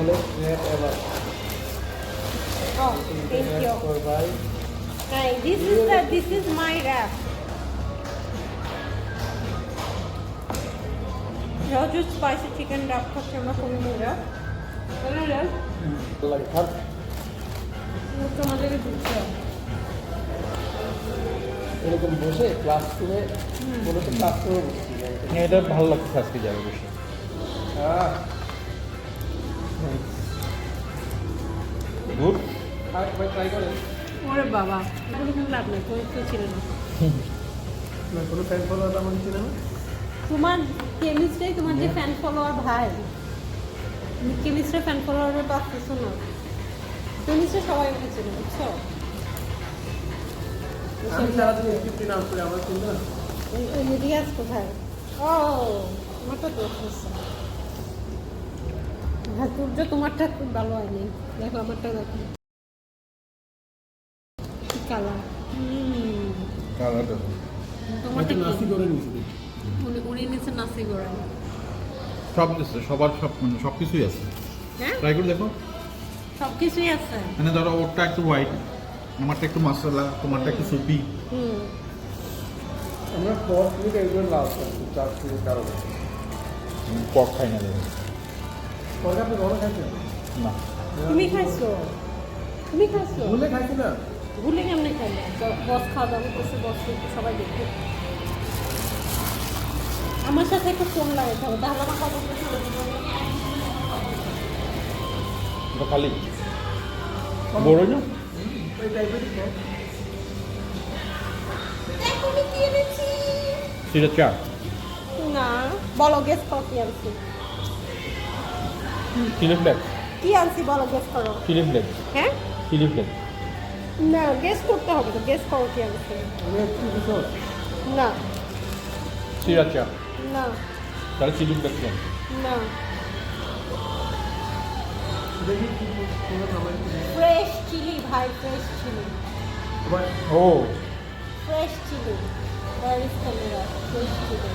smallest net ever. Oh, thank you. For buy. Hey, this is my wrap. Roger spicy chicken wrap খাচ্ছে আমরা কোনটা? কোনটা? Like her. তোমাদের দিচ্ছি। এরকম বসে ক্লাসরুমে মূলত ক্লাসরুমে বসছি। এটা ভালো লাগছে আজকে যাবে বসে। হ্যাঁ। গুড। আর ভাই ট্রাই করেন। ওরে বাবা, এগুলো কিন্তু লাভ নেই, কোনো কিছু ছিল না। না কোনো ফ্যান ফলোয়ার তেমন ছিল না। তোমার কেমিস্ট্রি তোমার যে ফ্যান ফলোয়ার ভাই, কেমিস্ট্রি ফ্যান ফলোয়ারের পাচ্ছ না। কেমিস্ট্রি সবাই বলেছিল, বুঝছো? আমি সারাদিন 15 আউট করে আমার চিন্তা না। ওই রিয়াজ কোথায়? ও, আমারটা তো হচ্ছে। হ্যাঁ, সূর্য তোমারটা খুব ভালো হয়নি। দেখো আমারটা দেখো। কি কালার? কালারটা তোমারটা কি? নাসি করে নিয়েছি। উনি নিচে নাসি গোড়া। সব আছে, সবার সব মানে সব কিছুই আছে। হ্যাঁ? ট্রাই করে দেখো। সব কিছুই আছে। মানে ধরো ওরটা একটু হোয়াইট, আমারটা একটু মশলা, তোমারটা একটু সুপি। আমরা ফোর্থ উইক একবার লাস্ট করছি 4 থেকে কারণ পক খাই না দেখো। পরে আপনি ঘরে খাইছেন না। তুমি খাইছো? তুমি খাইছো? ভুলে খাইছি না। ভুলে কেমনে খাইলে? বস খাওয়া দাওয়া করছে, বস সবাই দেখবে। আমার সাথে একটু ফোন লাগাতে হবে, তাহলে আমার কথা বলতে এটা খালি বড় না? এই টাইপেরই তো। দেখো আমি কি এনেছি। সেটা চা। না, বলো গেস করো কি আনছি। Chilli flakes. কি আনছি বলো, গেস করো। Chilli flakes. হ্যাঁ? Chilli flakes. না, গেস করতে হবে তো, গেস করো কি আনছি। আমি একটু বিশদ না, সিরা চা। না, তাহলে চিলি ফ্লেক্স কেন? না। দেখি কি কোনো খাবার ফ্রেশ চিলি ভাই, ফ্রেশ চিলি। ও Fresh chili. Where is camera? Fresh chili.